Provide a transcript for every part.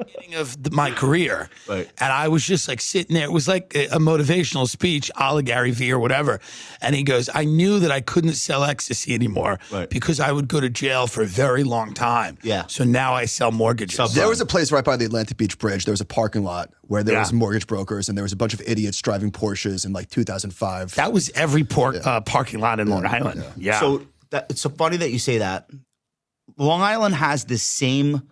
beginning of my career. Right. And I was just like sitting there. It was like a motivational speech, a la Gary Vee or whatever. And he goes, I knew that I couldn't sell ecstasy anymore because I would go to jail for a very long time. Yeah. So now I sell mortgages. There was a place right by the Atlantic Beach Bridge. There was a parking lot where there was mortgage brokers, and there was a bunch of idiots driving Porsches in like 2005. That was every parking lot in Long Island. Yeah. So it's so funny that you say that. Long Island has this same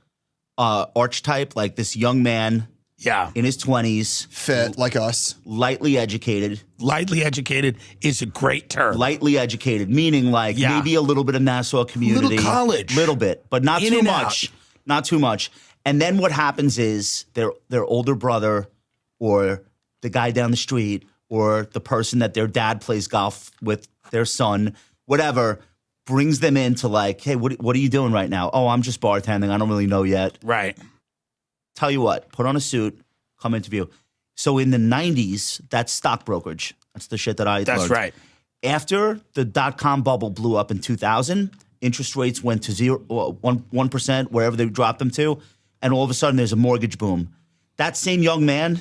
archetype, like this young man in his 20s. Fit, like us. Lightly educated. Lightly educated is a great term. Lightly educated, meaning like maybe a little bit of Nassau community. Little college. Little bit, but not In too and much. out. Not too much. And then what happens is their older brother or the guy down the street or the person that their dad plays golf with their son, whatever, brings them into like, hey, what are you doing right now? Oh, I'm just bartending. I don't really know yet. Right. Tell you what, put on a suit, come interview. So in the 90s, that's stock brokerage. That's the shit that I That's learned. right. After the dot-com bubble blew up in 2000, interest rates went to 1%, wherever they dropped them to, and all of a sudden there's a mortgage boom. That same young man,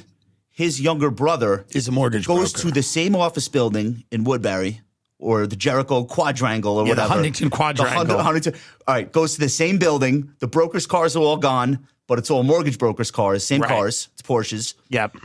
his younger brother is a mortgage goes broker. to the same office building in Woodbury or the Jericho Quadrangle or whatever. The Huntington Quadrangle. Huntington. All right, goes to the same building. The broker's cars are all gone, but it's all mortgage brokers' cars, same cars. It's Porsches. Yep.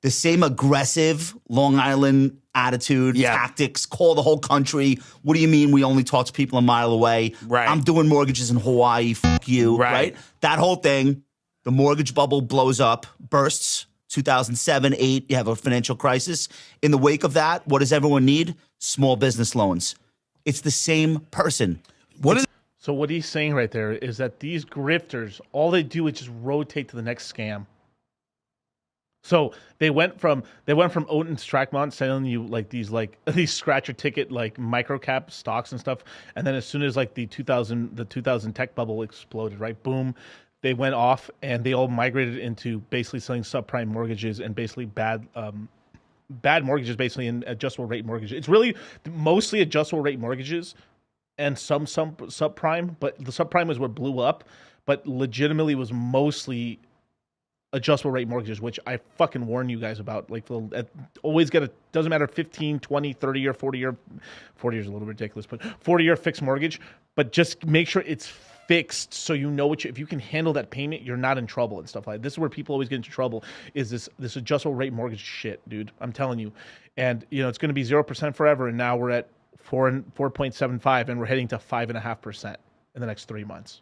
The same aggressive Long Island attitude, tactics, call the whole country. What do you mean we only talk to people a mile away? Right. I'm doing mortgages in Hawaii. Fuck you. Right. That whole thing. The mortgage bubble blows up, bursts. 2007, 8, you have a financial crisis. In the wake of that, what does everyone need? Small business loans. It's the same person. So what he's saying right there is that these grifters, all they do is just rotate to the next scam. So they went from Oaten to Strackmont selling you these scratcher ticket like micro cap stocks and stuff, and then as soon as like the 2000 tech bubble exploded, right? Boom. They went off and they all migrated into basically selling subprime mortgages and basically bad mortgages, basically, and adjustable rate mortgages. It's really mostly adjustable rate mortgages and some subprime, but the subprime was what blew up. But legitimately was mostly adjustable rate mortgages, which I fucking warn you guys about. Like, always get doesn't matter 15, 20, 30 year, 40 year, 40 years is a little ridiculous, but 40-year fixed mortgage. But just make sure it's fixed so you know if you can handle that payment, you're not in trouble and stuff like that. This is where people always get into trouble, is this adjustable rate mortgage shit, dude. I'm telling you. And it's going to be 0% forever, and now we're at 4.75 and we're heading to 5.5% in the next 3 months.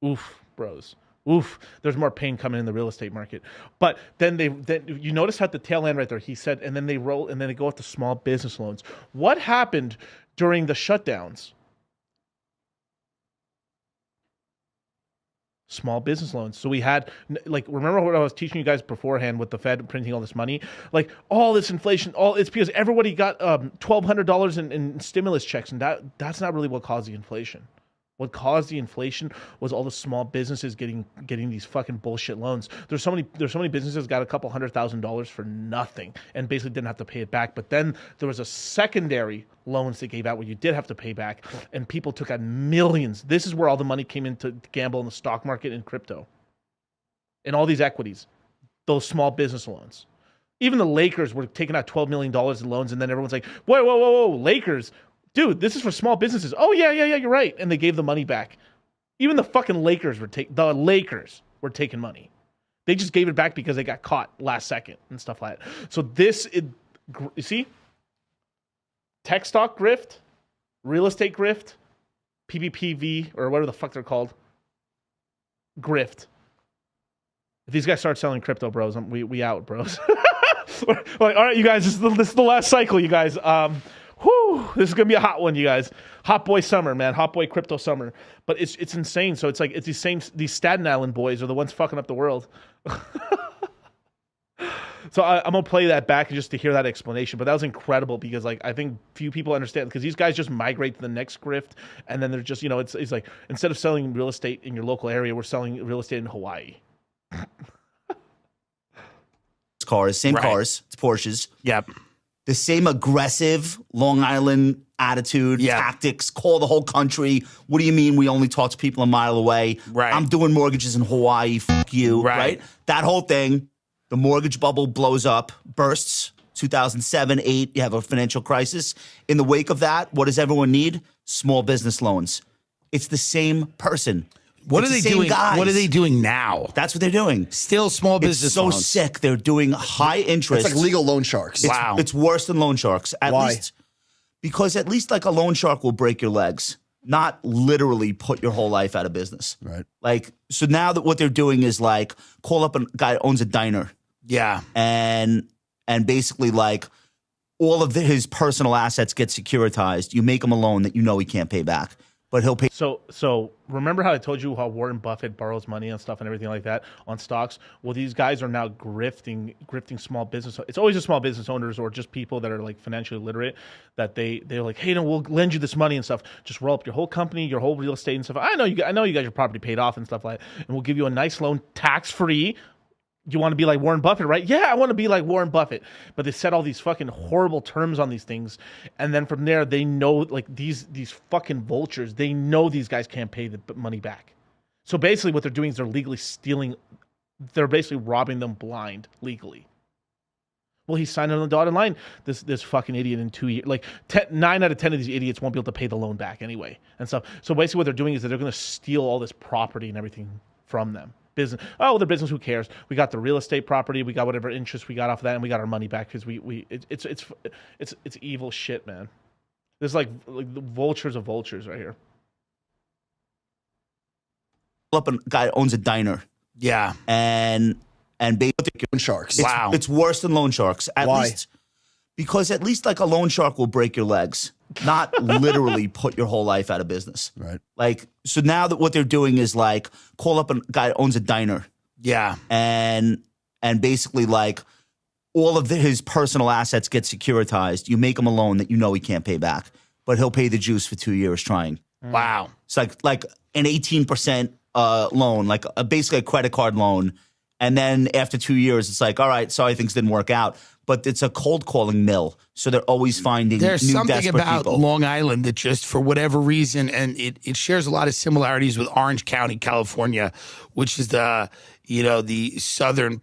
Oof, bros. Oof, there's more pain coming in the real estate market. But then you notice at the tail end right there, he said, and then they go with the small business loans. What happened during the shutdowns? Small business loans. So we had, like, remember what I was teaching you guys beforehand with the Fed printing all this money? Like, all this inflation, it's because everybody got $1,200 in stimulus checks, and that's not really what caused the inflation. What caused the inflation was all the small businesses getting these fucking bullshit loans. There's so many businesses got a couple $100,000 for nothing and basically didn't have to pay it back. But then there was a secondary loans they gave out where you did have to pay back, and people took out millions. This is where all the money came in to gamble in the stock market and crypto and all these equities, those small business loans. Even the Lakers were taking out $12 million in loans, and then everyone's like, whoa, Lakers. Dude, this is for small businesses. Oh, yeah, you're right. And they gave the money back. Even the fucking Lakers were taking money. They just gave it back because they got caught last second and stuff like that. So you see? Tech stock grift, real estate grift, PPPV, or whatever the fuck they're called, grift. If these guys start selling crypto, bros, we out, bros. Like, all right, you guys, this is the last cycle, you guys. This is gonna be a hot one, you guys. Hot boy summer, man. Hot boy crypto summer. But it's insane. So it's like these Staten Island boys are the ones fucking up the world. So I'm gonna play that back just to hear that explanation. But that was incredible because I think few people understand, because these guys just migrate to the next grift, and then they're just it's like, instead of selling real estate in your local area, we're selling real estate in Hawaii. Cars, same cars. It's Porsches. Yep. The same aggressive Long Island attitude, Yeah. tactics, call the whole country. What do you mean we only talk to people a mile away? Right. I'm doing mortgages in Hawaii. Fuck you. Right. That whole thing, the mortgage bubble blows up, bursts. 2007, 8, you have a financial crisis. In the wake of that, what does everyone need? Small business loans. It's the same person. What It's are the they same doing? guys. What are they doing now? That's what they're doing. Still small business It's so loans. sick. They're doing high interest. It's like legal loan sharks. Wow. It's worse than loan sharks. Why? Because at least like a loan shark will break your legs, not literally put your whole life out of business. Right. Like, so now that what they're doing is like call up a guy that owns a diner Yeah. and basically like all of his personal assets get securitized. You make him a loan that you know he can't pay back, but he'll pay. So remember how I told you how Warren Buffett borrows money and stuff and everything like that on stocks? Well, these guys are now grifting small business. It's always the small business owners or just people that are like financially literate that they're like, hey, no, we'll lend you this money and stuff. Just roll up your whole company, your whole real estate and stuff. I know you got your property paid off and stuff like that, and we'll give you a nice loan, tax free. You want to be like Warren Buffett, right? Yeah, I want to be like Warren Buffett. But they set all these fucking horrible terms on these things. And then from there, they know, like, these fucking vultures, they know these guys can't pay the money back. So basically what they're doing is they're legally stealing. They're basically robbing them blind legally. Well, he signed on the dotted line. This fucking idiot in 2 years. Like, 9 out of 10 of these idiots won't be able to pay the loan back anyway and stuff. So basically what they're doing is that they're going to steal all this property and everything from them. Business. Oh, the business. Who cares? We got the real estate property. We got whatever interest we got off of that, and we got our money back because it's evil shit, man. There's like the vultures of vultures right here. Up a guy that owns a diner Yeah. and basically Loan sharks. Wow. it's worse than loan sharks. Why? Because at least like a loan shark will break your legs, not literally put your whole life out of business. Right. Like, so now that what they're doing is like call up a guy that owns a diner Yeah. and basically like all of his personal assets get securitized. You make him a loan that you know he can't pay back, but he'll pay the juice for 2 years trying. Wow. It's like an 18% loan, like basically a credit card loan. And then after 2 years, it's like, all right, sorry, things didn't work out. But it's a cold calling mill. So they're always finding There's new something desperate about people. Long Island that just for whatever reason, and it shares a lot of similarities with Orange County, California, which is the southern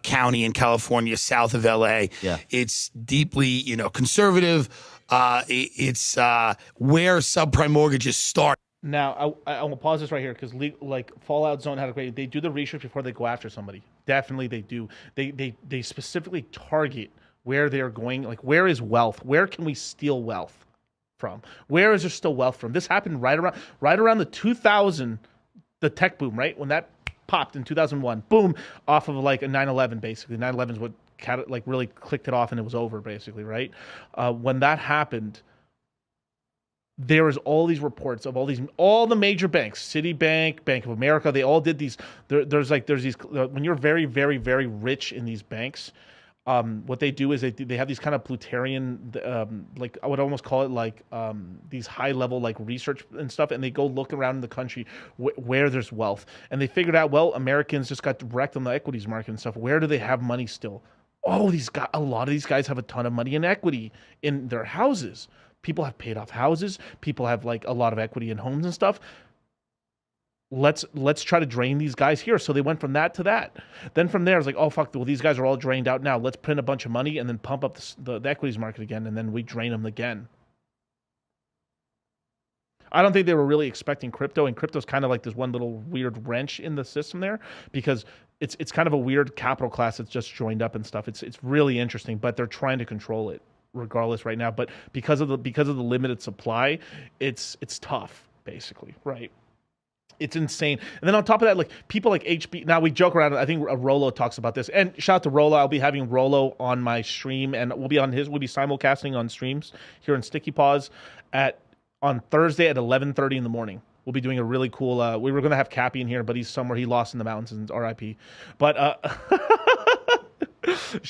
county in California, south of LA. Yeah. It's deeply, conservative. It's where subprime mortgages start. Now, I will pause this right here because like Fallout Zone had a great. They do the research before they go after somebody. Definitely, they do. They specifically target where they're going. Like, where is wealth? Where can we steal wealth from? Where is there still wealth from? This happened right around the 2000, the tech boom, right when that popped in 2001. Boom, off of like a 9/11. Basically, 9/11 is what like really clicked it off, and it was over. Basically, right when that happened. There was all these reports of all the major banks, Citibank, Bank of America. They all did these. There's these when you're very, very, very rich in these banks. What they do is they have these kind of plutonian, like I would almost call it like these high level like research and stuff, and they go look around in the country where there's wealth, and they figured out Americans just got wrecked on the equities market and stuff. Where do they have money still? Oh, a lot of these guys have a ton of money in equity in their houses. People have paid off houses. People have like a lot of equity in homes and stuff. Let's try to drain these guys here. So they went from that to that. Then from there, it's like, oh, fuck, well, these guys are all drained out now. Let's print a bunch of money and then pump up the equities market again, and then we drain them again. I don't think they were really expecting crypto, and crypto's kind of like this one little weird wrench in the system there because it's kind of a weird capital class that's just joined up and stuff. It's really interesting, but they're trying to control it regardless right now. But because of the limited supply, it's tough, basically, right? It's insane. And then on top of that, like people like HB, now we joke around. I think Rolo talks about this. And shout out to Rolo. I'll be having Rolo on my stream, and we'll be simulcasting on streams here in Sticky Paws on Thursday at 11:30 in the morning. We'll be doing a really cool. We were going to have Cappy in here, but he's somewhere. He lost in the mountains, and RIP. But